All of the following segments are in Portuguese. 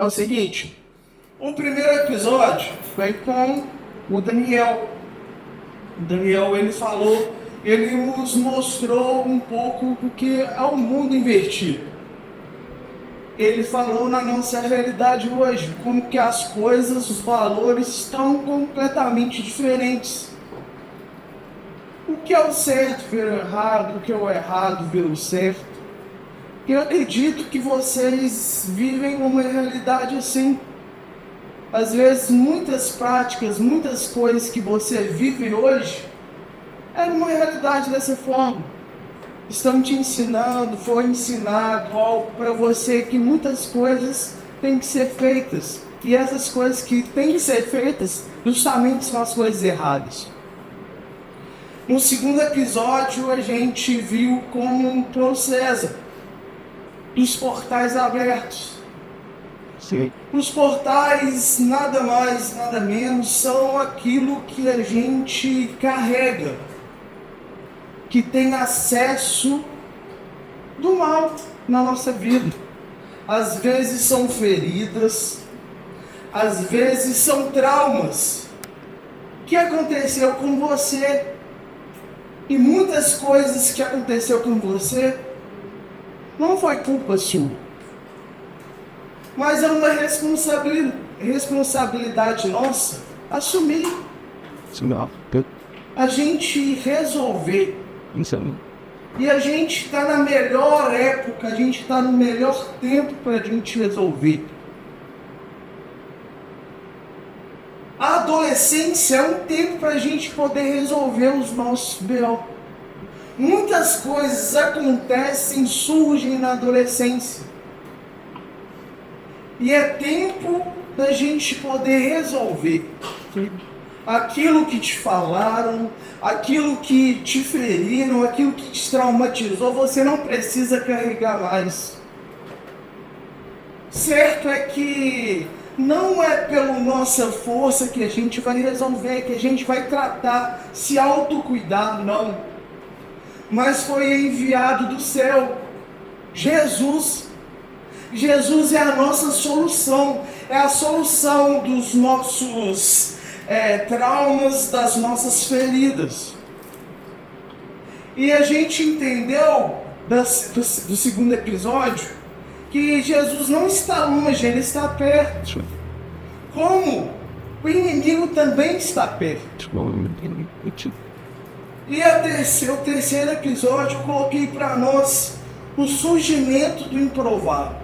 é o seguinte: o primeiro episódio foi com o Daniel. O Daniel, ele nos mostrou um pouco do que é o mundo invertido. Ele falou na nossa realidade hoje, como que as coisas, os valores estão completamente diferentes. O que é o certo vira o errado, o que é o errado vira o certo. Eu acredito que vocês vivem uma realidade assim. Às vezes, muitas práticas, muitas coisas que você vive hoje, é uma realidade dessa forma. Estão te ensinando, foi ensinado algo para você que muitas coisas têm que ser feitas. E essas coisas que têm que ser feitas, justamente são as coisas erradas. No segundo episódio, a gente viu como o César, dos portais abertos. Sim. Os portais, nada mais, nada menos, são aquilo que a gente carrega, que tem acesso do mal na nossa vida. Às vezes são feridas, às vezes são traumas que aconteceu com você. E muitas coisas que aconteceu com você não foi culpa sua, mas é uma responsabilidade nossa assumir. A gente resolver. E a gente está na melhor época, a gente está no melhor tempo para a gente resolver. A adolescência é um tempo para a gente poder resolver os nossos B.O. Muitas coisas acontecem, surgem na adolescência. E é tempo da gente poder resolver aquilo que te falaram, aquilo que te feriram, aquilo que te traumatizou, você não precisa carregar mais. Certo é que não é pela nossa força que a gente vai resolver, que a gente vai tratar, se autocuidar, não. Mas foi enviado do céu, Jesus. Jesus é a nossa solução, é a solução dos nossos traumas, das nossas feridas. E a gente entendeu do segundo episódio que Jesus não está longe, ele está perto. Como o inimigo também está perto. E o terceiro episódio eu coloquei para nós o surgimento do improvável.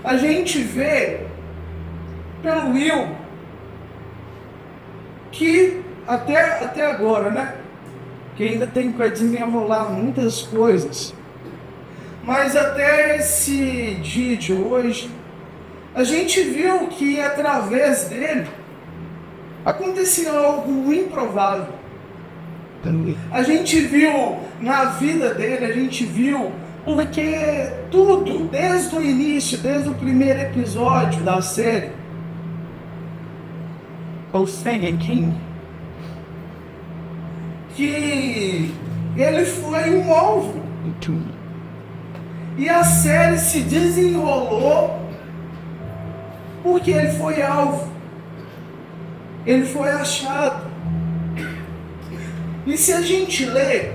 A gente vê pelo Will que até agora, né? Que ainda tem para desenrolar muitas coisas. Mas até esse dia de hoje, a gente viu que através dele aconteceu algo improvável. A gente viu na vida dele, a gente viu porque tudo, desde o início, desde o primeiro episódio da série, o Stephen King, que ele foi um alvo. E a série se desenrolou porque ele foi alvo. Ele foi achado. E se a gente ler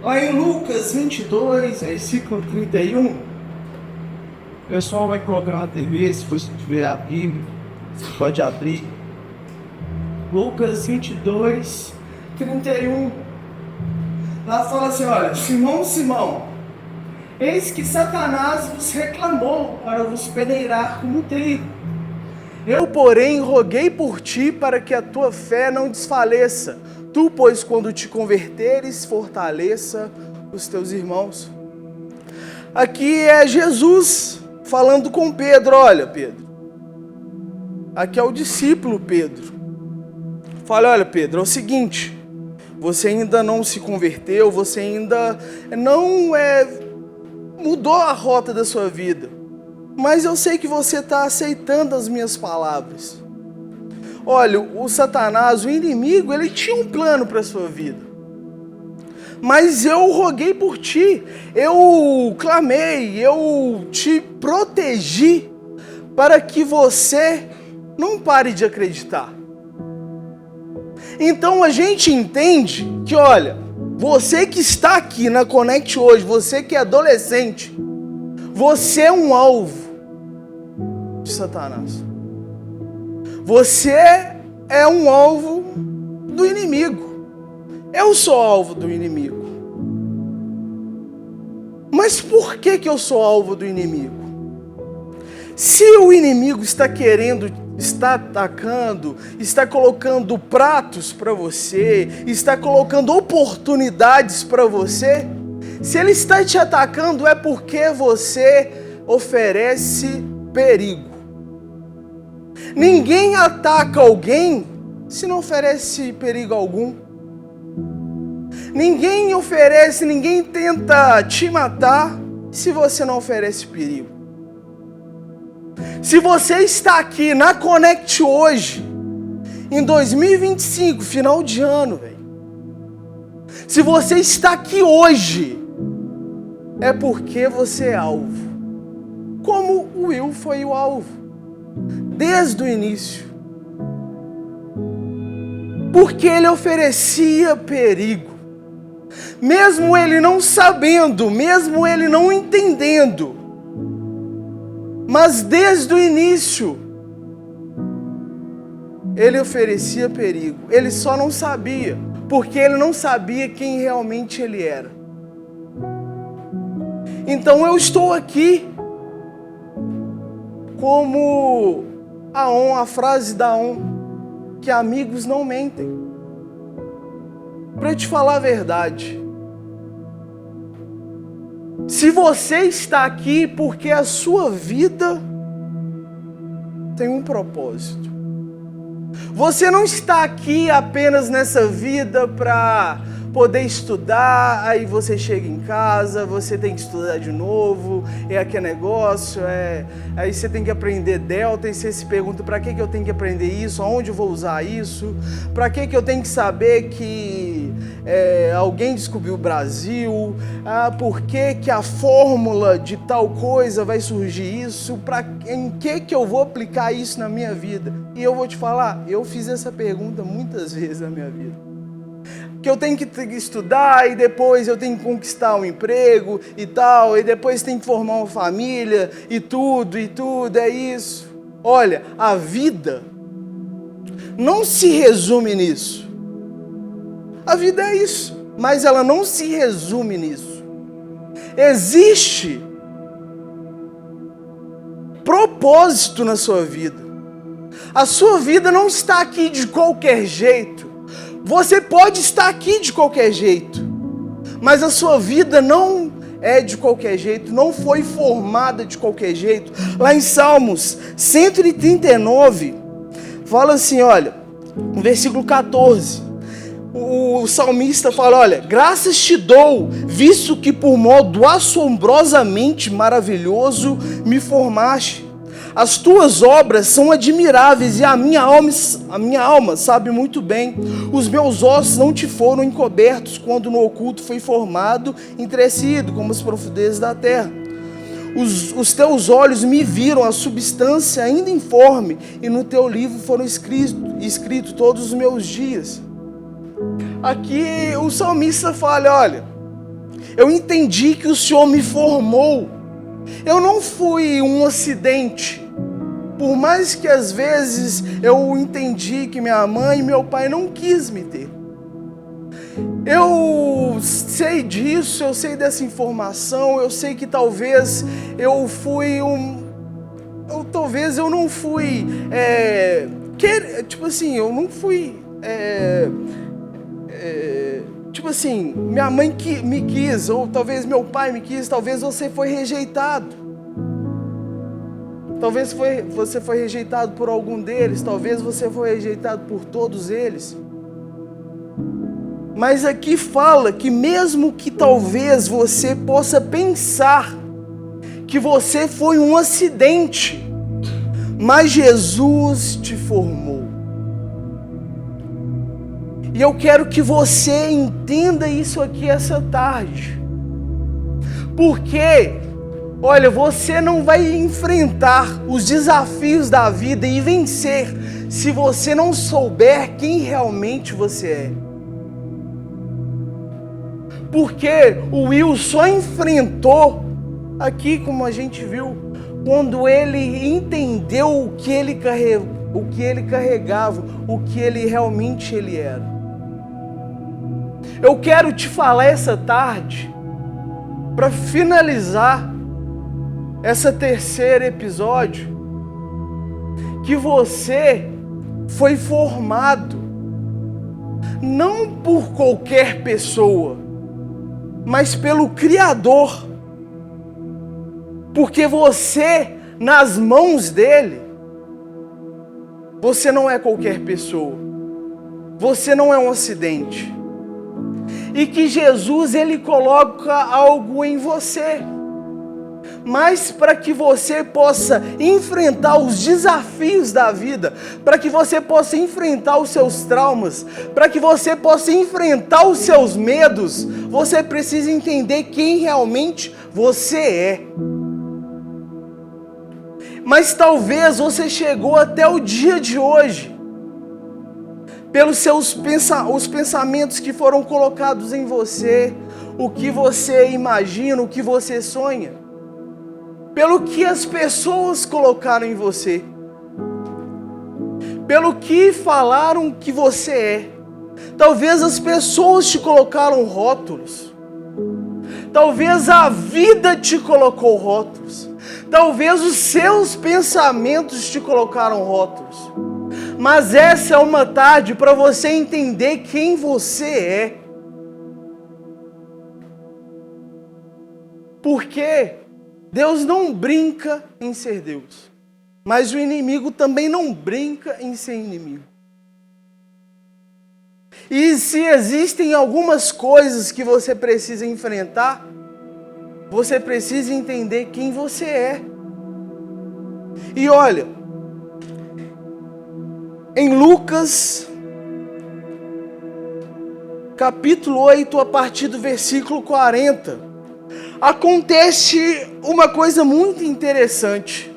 lá em Lucas 22, versículo 31, o pessoal vai colocar na TV, se você tiver a Bíblia, você pode abrir. Lucas 22, 31. Lá fala assim, olha, Simão, Simão, eis que Satanás vos reclamou para vos peneirar como trigo. Eu, porém, roguei por ti para que a tua fé não desfaleça. Tu, pois, quando te converteres, fortaleça os teus irmãos. Aqui é Jesus falando com Pedro. Olha, Pedro, aqui é o discípulo Pedro. Fala, olha, Pedro, é o seguinte, você ainda não se converteu, você ainda não mudou a rota da sua vida, mas eu sei que você está aceitando as minhas palavras. Olha, o Satanás, o inimigo, ele tinha um plano para a sua vida, mas eu roguei por ti, eu clamei, eu te protegi para que você não pare de acreditar. Então a gente entende que, olha, você que está aqui na Connect hoje, você que é adolescente, você é um alvo de Satanás. Você é um alvo do inimigo. Eu sou alvo do inimigo. Mas por que eu sou alvo do inimigo? Se o inimigo está está atacando, está colocando pratos para você, está colocando oportunidades para você, se ele está te atacando é porque você oferece perigo. Ninguém ataca alguém se não oferece perigo algum. Ninguém tenta te matar se você não oferece perigo. Se você está aqui na Connect hoje, em 2025, final de ano, velho. Se você está aqui hoje, é porque você é alvo. Como o Will foi o alvo, desde o início. Porque ele oferecia perigo. Mesmo ele não sabendo, mesmo ele não entendendo. Mas desde o início, ele oferecia perigo. Ele só não sabia, porque ele não sabia quem realmente ele era. Então eu estou aqui como a frase da que amigos não mentem. Para te falar a verdade, se você está aqui porque a sua vida tem um propósito. Você não está aqui apenas nessa vida para poder estudar, aí você chega em casa, você tem que estudar de novo, é aquele negócio, aí você tem que aprender delta, e você se pergunta, para que eu tenho que aprender isso, aonde eu vou usar isso, para que eu tenho que saber que alguém descobriu o Brasil, por que a fórmula de tal coisa vai surgir isso, em que eu vou aplicar isso na minha vida? E eu vou te falar, eu fiz essa pergunta muitas vezes na minha vida. Que eu tenho que estudar e depois eu tenho que conquistar um emprego e tal, e depois tem que formar uma família e tudo, é isso. Olha, a vida não se resume nisso. A vida é isso, mas ela não se resume nisso. Existe propósito na sua vida. A sua vida não está aqui de qualquer jeito. Você pode estar aqui de qualquer jeito, mas a sua vida não é de qualquer jeito, não foi formada de qualquer jeito. Lá em Salmos 139, fala assim, olha, no versículo 14, o salmista fala, olha, graças te dou, visto que por modo assombrosamente maravilhoso me formaste. As tuas obras são admiráveis e a minha alma sabe muito bem. Os meus ossos não te foram encobertos quando no oculto foi formado, entretecido como as profundezas da terra. Os teus olhos me viram a substância ainda informe e no teu livro foram escritos todos os meus dias. Aqui o salmista fala, olha, eu entendi que o Senhor me formou. Eu não fui um acidente. Por mais que às vezes eu entendi que minha mãe e meu pai não quis me ter. Eu sei disso, eu sei dessa informação, eu sei que talvez eu fui talvez eu não fui, eu não fui, minha mãe me quis, ou talvez meu pai me quis, talvez você foi rejeitado. Talvez você foi rejeitado por algum deles, talvez você foi rejeitado por todos eles. Mas aqui fala que mesmo que talvez você possa pensar que você foi um acidente, mas Jesus te formou. E eu quero que você entenda isso aqui essa tarde. Porque, olha, você não vai enfrentar os desafios da vida e vencer se você não souber quem realmente você é. Porque o Will só enfrentou, aqui como a gente viu, quando ele entendeu o que ele carregava, o que ele realmente era. Eu quero te falar essa tarde, para finalizar esse terceiro episódio, que você foi formado não por qualquer pessoa, mas pelo Criador. Porque você, nas mãos dele, você não é qualquer pessoa. Você não é um acidente. E que Jesus, ele coloca algo em você. Mas para que você possa enfrentar os desafios da vida, para que você possa enfrentar os seus traumas, para que você possa enfrentar os seus medos, você precisa entender quem realmente você é. Mas talvez você chegou até o dia de hoje, pelos os pensamentos que foram colocados em você, o que você imagina, o que você sonha, pelo que as pessoas colocaram em você, pelo que falaram que você é. Talvez as pessoas te colocaram rótulos, talvez a vida te colocou rótulos, talvez os seus pensamentos te colocaram rótulos. Mas essa é uma tarde para você entender quem você é. Porque Deus não brinca em ser Deus, mas o inimigo também não brinca em ser inimigo. E se existem algumas coisas que você precisa enfrentar, você precisa entender quem você é. E olha, em Lucas, capítulo 8, a partir do versículo 40, acontece uma coisa muito interessante.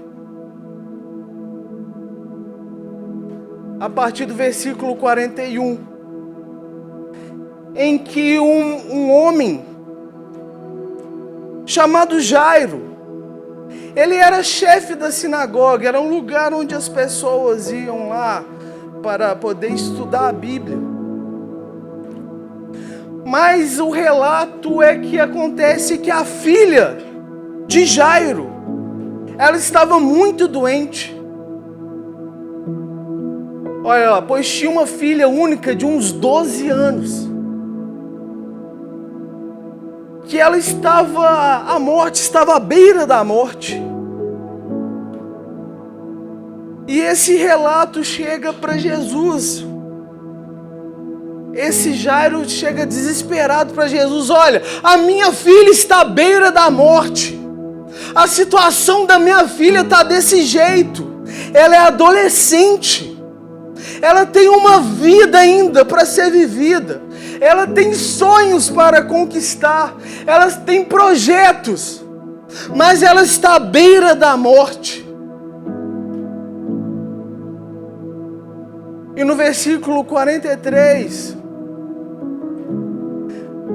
A partir do versículo 41, em que um homem chamado Jairo, ele era chefe da sinagoga, era um lugar onde as pessoas iam lá para poder estudar a Bíblia. Mas o relato é que acontece que a filha de Jairo, ela estava muito doente. Olha lá, pois tinha uma filha única de uns 12 anos, que ela estava à morte, estava à beira da morte. E esse relato chega para Jesus. Esse Jairo chega desesperado para Jesus. Olha, a minha filha está à beira da morte. A situação da minha filha está desse jeito. Ela é adolescente. Ela tem uma vida ainda para ser vivida. Ela tem sonhos para conquistar. Ela tem projetos. Mas ela está à beira da morte. E no versículo 43,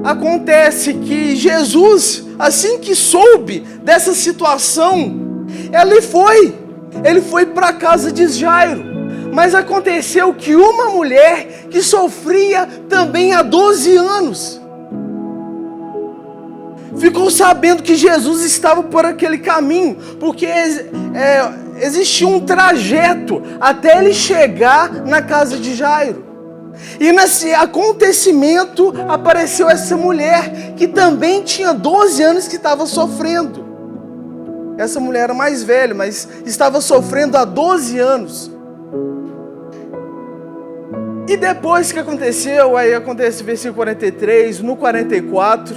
acontece que Jesus, assim que soube dessa situação, ele foi para a casa de Jairo. Mas aconteceu que uma mulher que sofria também há 12 anos, ficou sabendo que Jesus estava por aquele caminho, porque existia um trajeto até ele chegar na casa de Jairo. E nesse acontecimento apareceu essa mulher que também tinha 12 anos que estava sofrendo. Essa mulher era mais velha, mas estava sofrendo há 12 anos. E depois que aconteceu, aí acontece o versículo 43, no 44,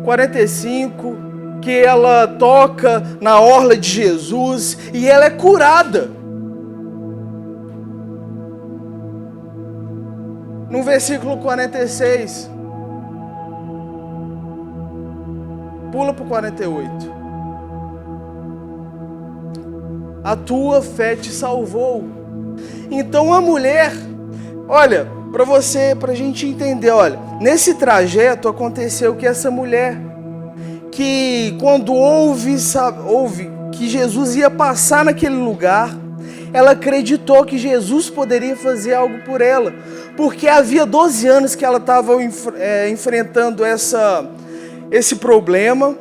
45, que ela toca na orla de Jesus e ela é curada. no versículo 46. Pula para o 48. A tua fé te salvou. Então a mulher, olha, pra gente entender, olha, nesse trajeto aconteceu que essa mulher, que quando ouve que Jesus ia passar naquele lugar, ela acreditou que Jesus poderia fazer algo por ela, porque havia 12 anos que ela estava enfrentando esse problema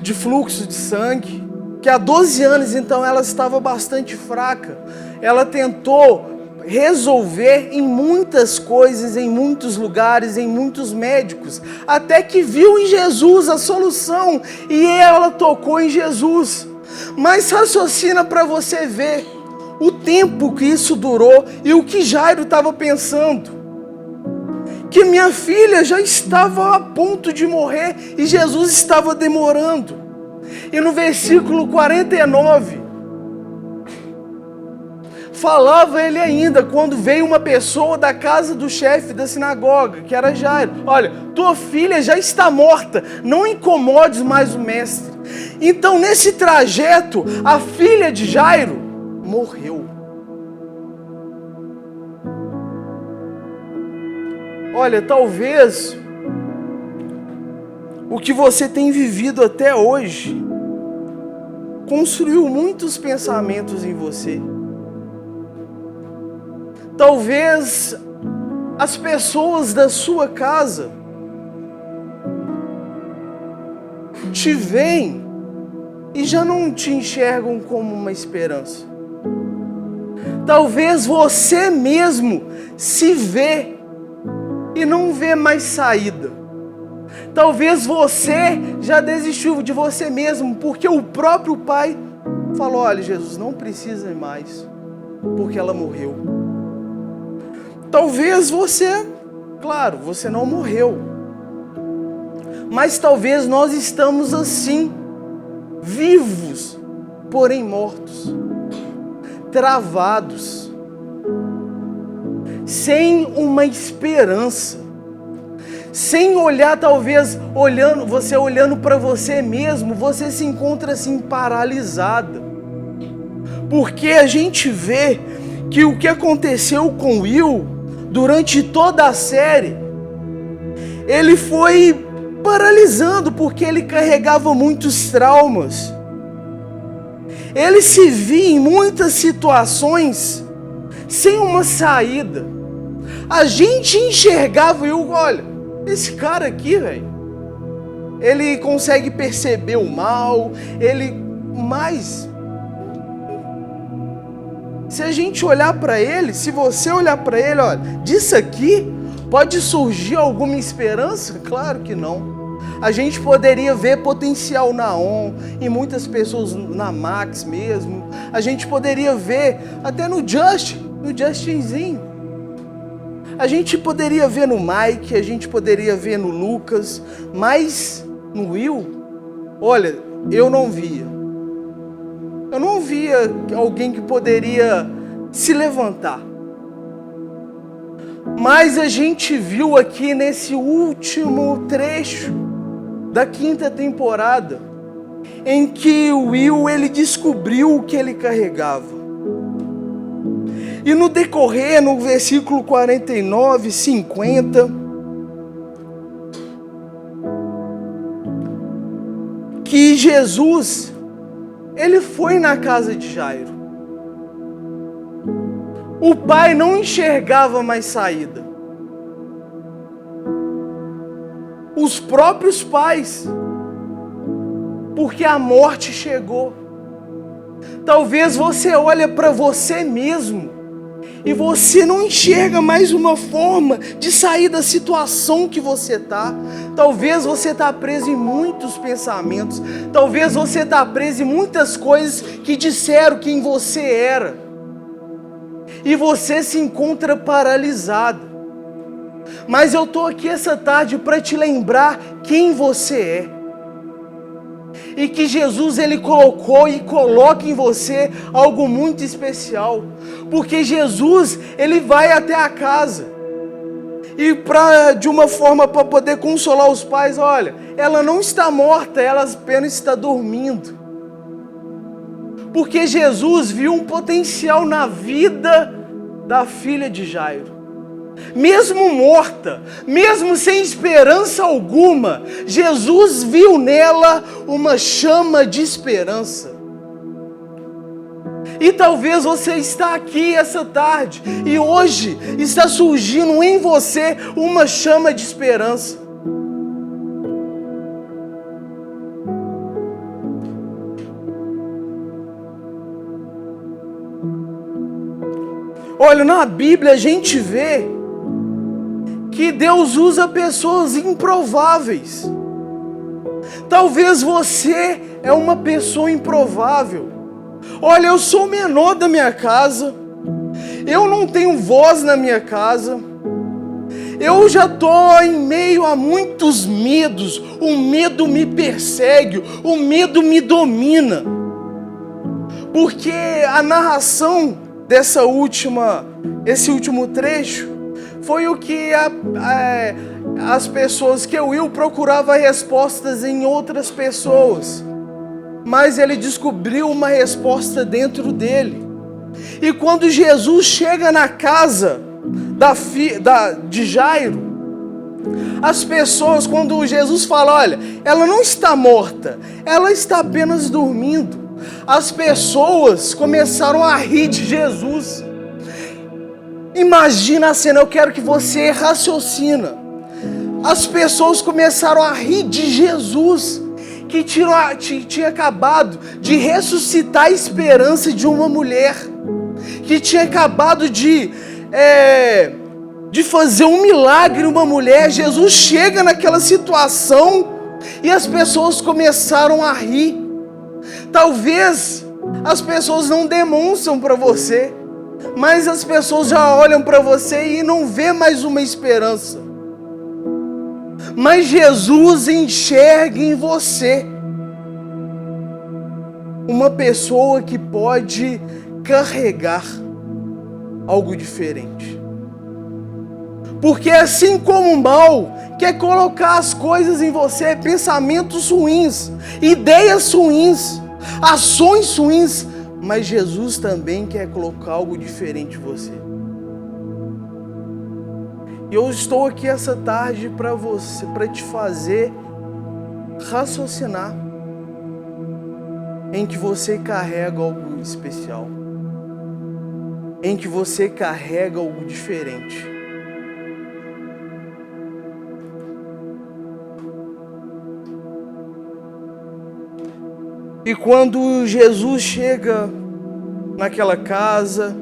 de fluxo de sangue, que há 12 anos então ela estava bastante fraca. Ela tentou resolver em muitas coisas, em muitos lugares, em muitos médicos, até que viu em Jesus a solução e ela tocou em Jesus. Mas raciocina para você ver o tempo que isso durou e o que Jairo estava pensando. Que minha filha já estava a ponto de morrer e Jesus estava demorando. E no versículo 49, falava ele ainda, quando veio uma pessoa da casa do chefe da sinagoga, que era Jairo: olha, tua filha já está morta, não incomodes mais o mestre. Então nesse trajeto, a filha de Jairo morreu. Olha, talvez o que você tem vivido até hoje construiu muitos pensamentos em você. Talvez as pessoas da sua casa te veem e já não te enxergam como uma esperança. Talvez você mesmo se vê e não vê mais saída. Talvez você já desistiu de você mesmo, porque o próprio pai falou: olha, Jesus não precisa mais, porque ela morreu. Talvez você, claro, você não morreu, mas talvez nós estamos assim, vivos, porém mortos, travados, sem uma esperança, sem olhar, talvez olhando para você mesmo, você se encontra assim paralisada, porque a gente vê que o que aconteceu com Will durante toda a série, ele foi paralisando, porque ele carregava muitos traumas. Ele se via em muitas situações sem uma saída. A gente enxergava Will: olha, esse cara aqui, velho, ele consegue perceber o mal, mas se a gente olhar para ele, se você olhar para ele, olha, disso aqui pode surgir alguma esperança? Claro que não. A gente poderia ver potencial na ON, em muitas pessoas, na Max mesmo. A gente poderia ver até no Justinzinho. A gente poderia ver no Mike, a gente poderia ver no Lucas, mas no Will, olha, eu não via. Eu não via alguém que poderia se levantar. Mas a gente viu aqui nesse último trecho da 5ª temporada, em que o Will, ele descobriu o que ele carregava. E no decorrer, no versículo 49, 50, que Jesus, ele foi na casa de Jairo. O pai não enxergava mais saída. Os próprios pais, porque a morte chegou. Talvez você olhe para você mesmo e você não enxerga mais uma forma de sair da situação que você está. Talvez você está preso em muitos pensamentos. Talvez você está preso em muitas coisas que disseram quem você era. E você se encontra paralisado. Mas eu estou aqui essa tarde para te lembrar quem você é. e que Jesus ele colocou e coloca em você algo muito especial, porque Jesus ele vai até a casa e de uma forma para poder consolar os pais, olha, ela não está morta, ela apenas está dormindo, porque Jesus viu um potencial na vida da filha de Jairo. Mesmo morta, mesmo sem esperança alguma, Jesus viu nela uma chama de esperança. E talvez você está aqui essa tarde e hoje está surgindo em você uma chama de esperança. Olha, na Bíblia a gente vê que Deus usa pessoas improváveis. Talvez você é uma pessoa improvável. Olha, eu sou o menor da minha casa, eu não tenho voz na minha casa, eu já estou em meio a muitos medos, o medo me persegue, o medo me domina. Porque a narração esse último trecho, foi o que as pessoas que Will procurava respostas em outras pessoas, mas ele descobriu uma resposta dentro dele. E quando Jesus chega na casa de Jairo, as pessoas, quando Jesus fala, olha, ela não está morta, ela está apenas dormindo, as pessoas começaram a rir de Jesus. Imagina a cena, eu quero que você raciocina. As pessoas começaram a rir de Jesus, que tinha acabado de ressuscitar a esperança de uma mulher, que tinha acabado de fazer um milagre uma mulher. Jesus chega naquela situação e as pessoas começaram a rir. Talvez as pessoas não demonstram para você, mas as pessoas já olham para você e não vê mais uma esperança. Mas Jesus enxerga em você uma pessoa que pode carregar algo diferente. Porque assim como o mal quer colocar as coisas em você, pensamentos ruins, ideias ruins, ações ruins, mas Jesus também quer colocar algo diferente em você. E eu estou aqui essa tarde para te fazer raciocinar em que você carrega algo especial, em que você carrega algo diferente. E quando Jesus chega naquela casa,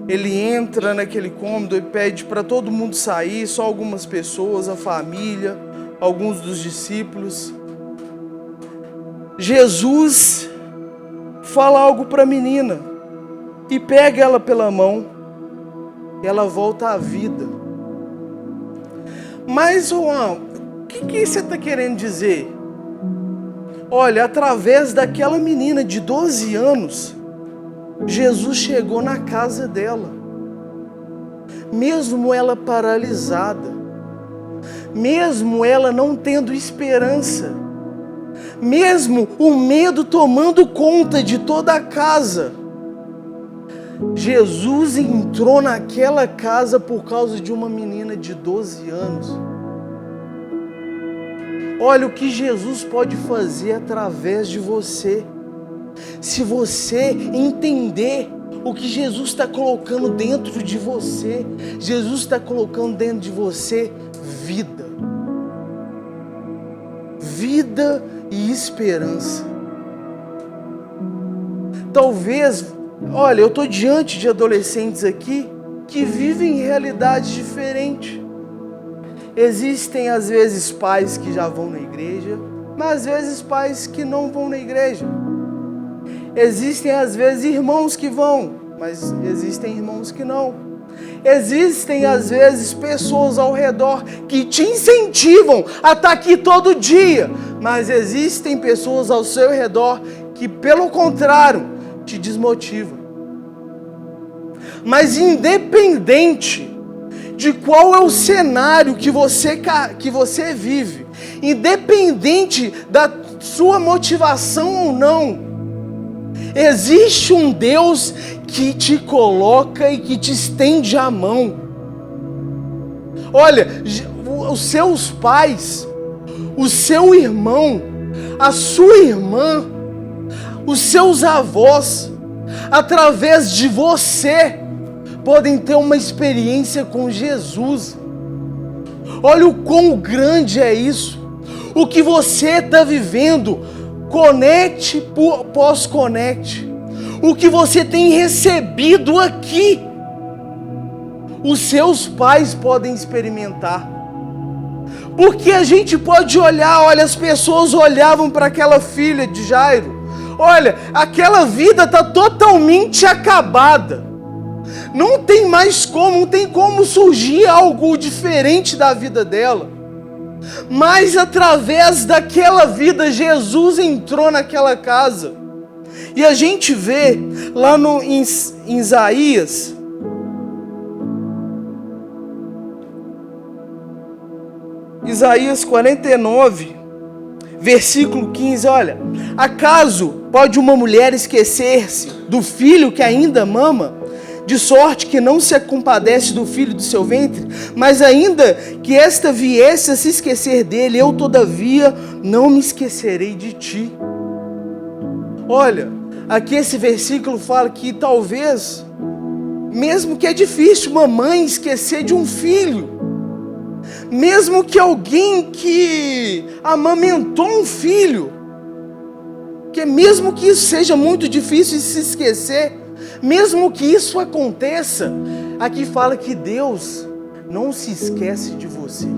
ele entra naquele cômodo e pede para todo mundo sair, só algumas pessoas, a família, alguns dos discípulos. Jesus fala algo para a menina e pega ela pela mão e ela volta à vida. Mas, Juan, o que você está querendo dizer? Olha, através daquela menina de 12 anos, Jesus chegou na casa dela. Mesmo ela paralisada, mesmo ela não tendo esperança, mesmo o medo tomando conta de toda a casa, Jesus entrou naquela casa por causa de uma menina de 12 anos. Olha o que Jesus pode fazer através de você. Se você entender o que Jesus está colocando dentro de você, Jesus está colocando dentro de você vida. Vida e esperança. Talvez, olha, eu estou diante de adolescentes aqui que vivem realidades diferentes. Existem às vezes pais que já vão na igreja, mas às vezes pais que não vão na igreja. Existem às vezes irmãos que vão, mas existem irmãos que não. Existem às vezes pessoas ao redor que te incentivam a estar aqui todo dia, Mas existem pessoas ao seu redor que, pelo contrário, te desmotivam. Mas independente de qual é o cenário que você vive, independente da sua motivação ou não, existe um Deus que te coloca e que te estende a mão. Olha, os seus pais, o seu irmão, a sua irmã, os seus avós, através de você, podem ter uma experiência com Jesus. Olha o quão grande é isso. O que você está vivendo, conecte pós-conecte. O que você tem recebido aqui, os seus pais podem experimentar. Porque a gente pode olhar, olha, as pessoas olhavam para aquela filha de Jairo. Olha, aquela vida está totalmente acabada. Não tem mais como, não tem como surgir algo diferente da vida dela. Mas através daquela vida, Jesus entrou naquela casa. E a gente vê lá em Isaías, Isaías 49, versículo 15, olha: acaso pode uma mulher esquecer-se do filho que ainda mama, de sorte que não se compadece do filho do seu ventre? Mas ainda que esta viesse a se esquecer dele, eu todavia não me esquecerei de ti. Olha, aqui esse versículo fala que talvez, mesmo que é difícil uma mãe esquecer de um filho, mesmo que alguém que amamentou um filho, que mesmo que isso seja muito difícil de se esquecer, mesmo que isso aconteça, aqui fala que Deus não se esquece de você.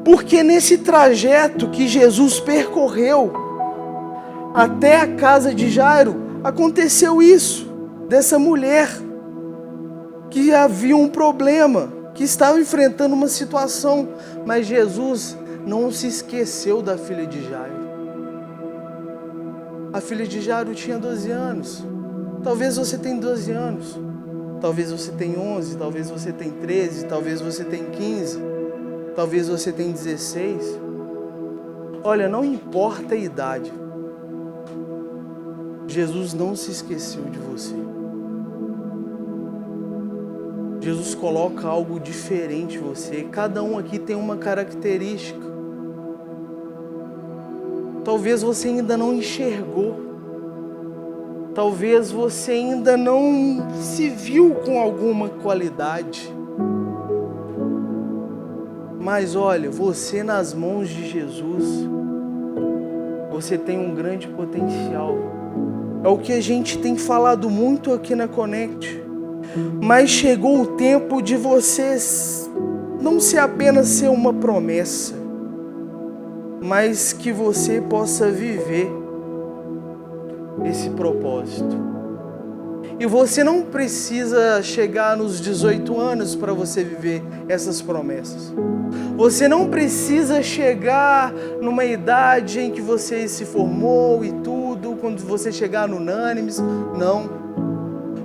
Porque nesse trajeto que Jesus percorreu até a casa de Jairo, aconteceu isso, dessa mulher que havia um problema, que estava enfrentando uma situação, mas Jesus não se esqueceu da filha de Jairo. A filha de Jairo tinha 12 anos. Talvez você tenha 12 anos. Talvez você tenha 11, talvez você tenha 13, talvez você tenha 15, talvez você tenha 16. Olha, não importa a idade, Jesus não se esqueceu de você. Jesus coloca algo diferente em você. Cada um aqui tem uma característica. Talvez você ainda não enxergou. Talvez você ainda não se viu com alguma qualidade. Mas olha, você nas mãos de Jesus, você tem um grande potencial. É o que a gente tem falado muito aqui na Connect. Mas chegou o tempo de você não ser apenas ser uma promessa, mas que você possa viver esse propósito. E você não precisa chegar nos 18 anos para você viver essas promessas. Você não precisa chegar numa idade em que você se formou e tudo, quando você chegar no Unânimes. Não.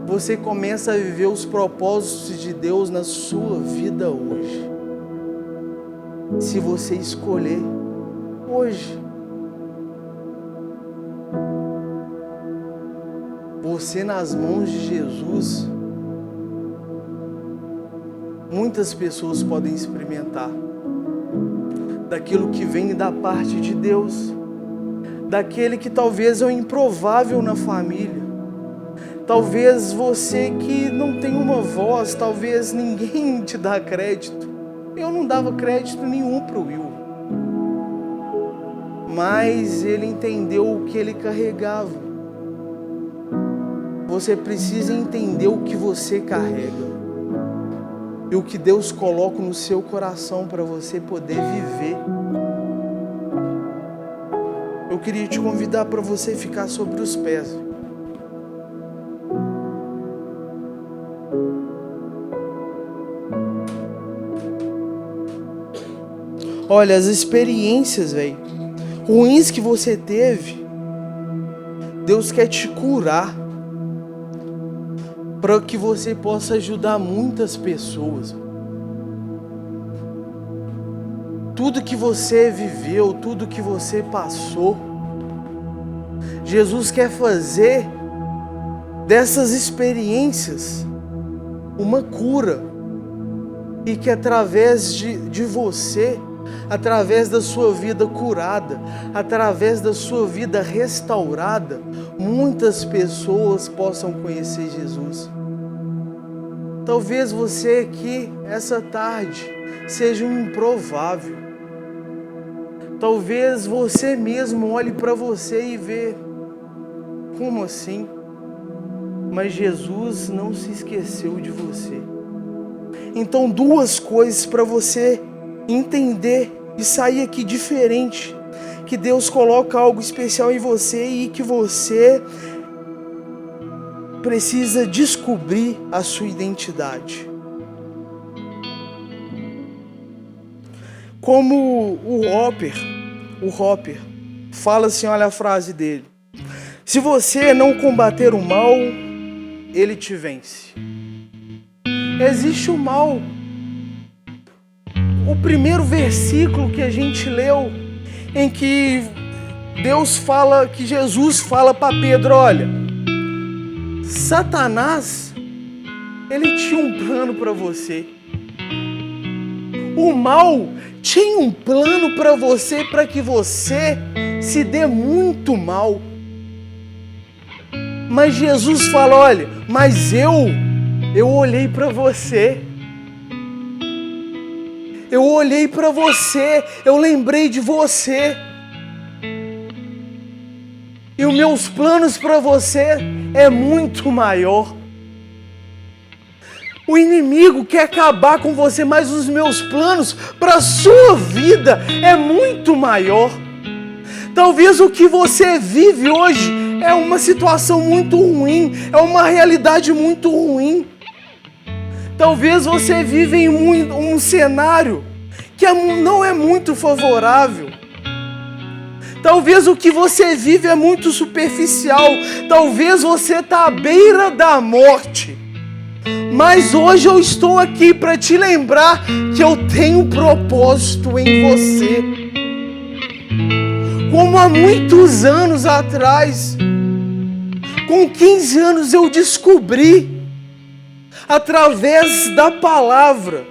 Você começa a viver os propósitos de Deus na sua vida hoje. Se você escolher hoje. Você nas mãos de Jesus, muitas pessoas podem experimentar daquilo que vem da parte de Deus, daquele que talvez é o improvável na família. Talvez você que não tem uma voz, talvez ninguém te dá crédito. Eu não dava crédito nenhum para o Will. Mas ele entendeu o que ele carregava. Você precisa entender o que você carrega. E o que Deus coloca no seu coração para você poder viver. Eu queria te convidar para você ficar sobre os pés. Olha, as experiências, velho, ruins que você teve, Deus quer te curar para que você possa ajudar muitas pessoas. Tudo que você viveu, tudo que você passou, Jesus quer fazer dessas experiências uma cura. E que através de você, através da sua vida curada, através da sua vida restaurada, muitas pessoas possam conhecer Jesus. Talvez você aqui, essa tarde, seja um improvável. Talvez você mesmo olhe para você e vê, como assim? Mas Jesus não se esqueceu de você. Então, duas coisas para você entender e sair aqui diferente. Que Deus coloca algo especial em você e que você precisa descobrir a sua identidade. Como o Hopper fala assim, olha a frase dele: se você não combater o mal, ele te vence. Existe o mal. O primeiro versículo que a gente leu, em que Deus fala, que Jesus fala para Pedro, olha, Satanás, ele tinha um plano para você. O mal tinha um plano para você, para que você se dê muito mal. Mas Jesus fala, olha, mas eu olhei para você. Eu olhei para você, eu lembrei de você. E os meus planos para você é muito maior. O inimigo quer acabar com você, mas os meus planos para a sua vida é muito maior. Talvez o que você vive hoje é uma situação muito ruim, é uma realidade muito ruim. Talvez você vive em um cenário que não é muito favorável. Talvez o que você vive é muito superficial. Talvez você está à beira da morte. Mas hoje eu estou aqui para te lembrar que eu tenho um propósito em você. Como há muitos anos atrás, com 15 anos eu descobri, através da palavra,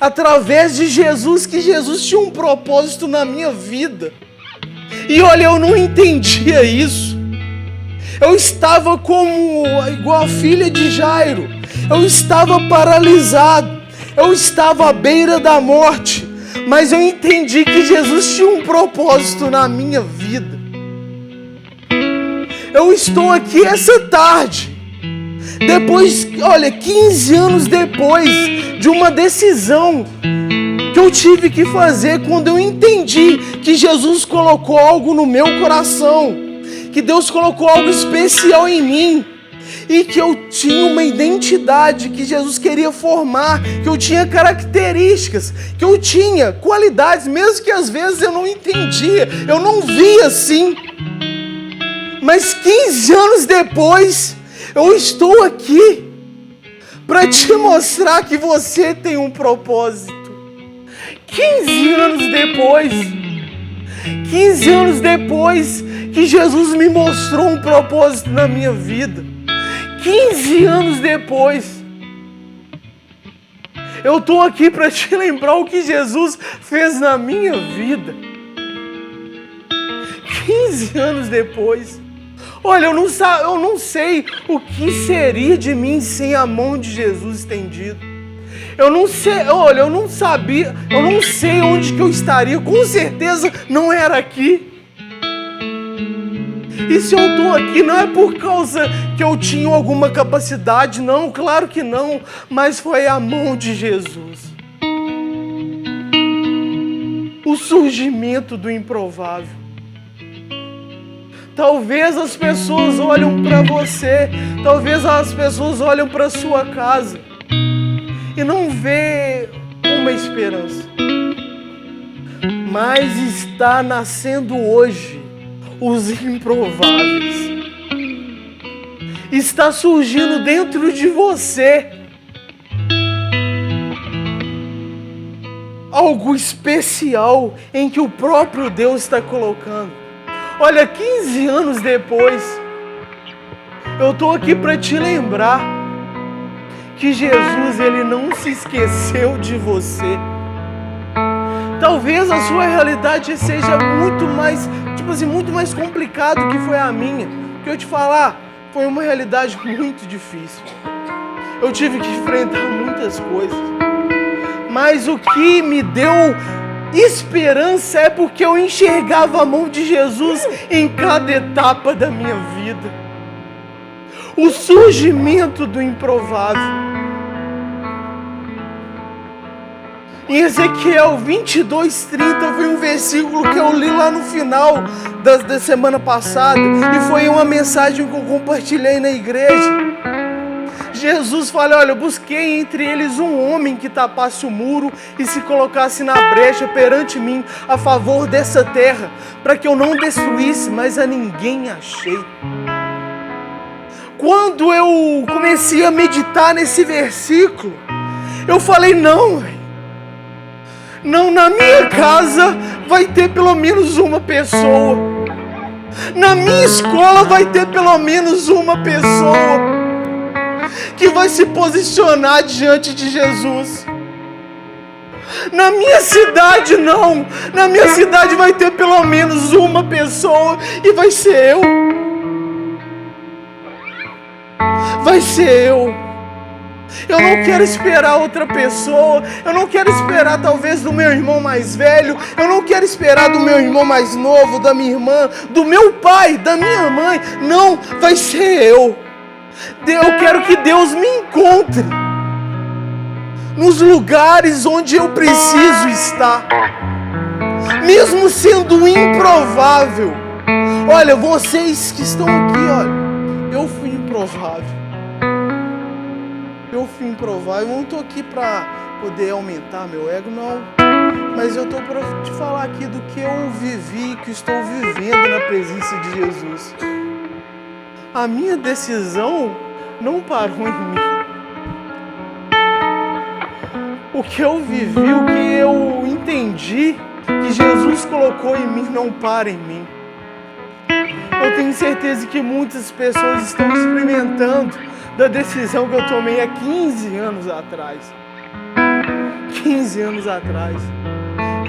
através de Jesus, que Jesus tinha um propósito na minha vida. E olha, eu não entendia isso. Eu estava igual a filha de Jairo. Eu estava paralisado. Eu estava à beira da morte. Mas eu entendi que Jesus tinha um propósito na minha vida. Eu estou aqui essa tarde. Depois, olha, 15 anos depois de uma decisão que eu tive que fazer, quando eu entendi que Jesus colocou algo no meu coração, que Deus colocou algo especial em mim, e que eu tinha uma identidade que Jesus queria formar, que eu tinha características, que eu tinha qualidades, mesmo que às vezes eu não entendia, eu não via assim. Mas 15 anos depois, eu estou aqui para te mostrar que você tem um propósito. 15 anos depois que Jesus me mostrou um propósito na minha vida. 15 anos depois, eu estou aqui para te lembrar o que Jesus fez na minha vida. 15 anos depois. Olha, eu não sei o que seria de mim sem a mão de Jesus estendida. Eu não sei, olha, eu não sabia, eu não sei onde que eu estaria, com certeza não era aqui. E se eu estou aqui não é por causa que eu tinha alguma capacidade, não, claro que não, mas foi a mão de Jesus. O surgimento do improvável. Talvez as pessoas olham para você, talvez as pessoas olham para sua casa e não vê uma esperança. mas está nascendo hoje os improváveis. Está surgindo dentro de você algo especial em que o próprio Deus está colocando. Olha, 15 anos depois, eu estou aqui para te lembrar que Jesus, ele não se esqueceu de você. Talvez a sua realidade seja muito mais, muito mais complicado que foi a minha. Porque eu te falar, foi uma realidade muito difícil. Eu tive que enfrentar muitas coisas. Mas o que me deu esperança é porque eu enxergava a mão de Jesus em cada etapa da minha vida. O surgimento do improvável. Em Ezequiel 22:30 foi um versículo que eu li lá no final da semana passada e foi uma mensagem que eu compartilhei na igreja. Jesus fala, olha, eu busquei entre eles um homem que tapasse o muro e se colocasse na brecha perante mim a favor dessa terra, para que eu não destruísse, mas a ninguém achei. Quando eu comecei a meditar nesse versículo, eu falei, não, na minha casa vai ter pelo menos uma pessoa. Na minha escola vai ter pelo menos uma pessoa que vai se posicionar diante de Jesus. Na minha cidade não. Na minha cidade vai ter pelo menos uma pessoa e vai ser eu. Vai ser eu. Eu não quero esperar outra pessoa. Eu não quero esperar talvez do meu irmão mais velho. Eu não quero esperar do meu irmão mais novo, da minha irmã, do meu pai, da minha mãe. Não, vai ser eu. Eu quero que Deus me encontre nos lugares onde eu preciso estar, mesmo sendo improvável. Olha, vocês que estão aqui, olha, eu fui improvável. Eu fui improvável. Eu não estou aqui para poder aumentar meu ego, não. Mas eu estou para te falar aqui do que eu vivi, que estou vivendo na presença de Jesus. A minha decisão não parou em mim. O que eu vivi, o que eu entendi que Jesus colocou em mim não para em mim. Eu tenho certeza que muitas pessoas estão experimentando da decisão que eu tomei há 15 anos atrás. 15 anos atrás.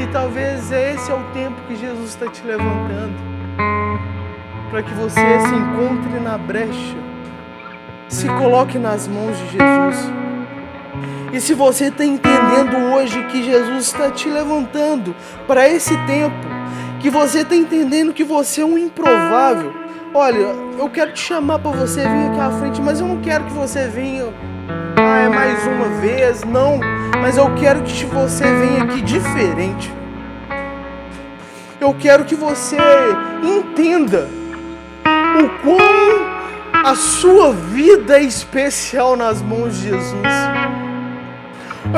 E talvez esse é o tempo que Jesus está te levantando, para que você se encontre na brecha, se coloque nas mãos de Jesus. E se você está entendendo hoje que Jesus está te levantando para esse tempo, que você está entendendo que você é um improvável, olha, eu quero te chamar para você vir aqui à frente, mas eu não quero que você venha mais uma vez, não, mas eu quero que você venha aqui diferente. Eu quero que você entenda o quão a sua vida é especial nas mãos de Jesus.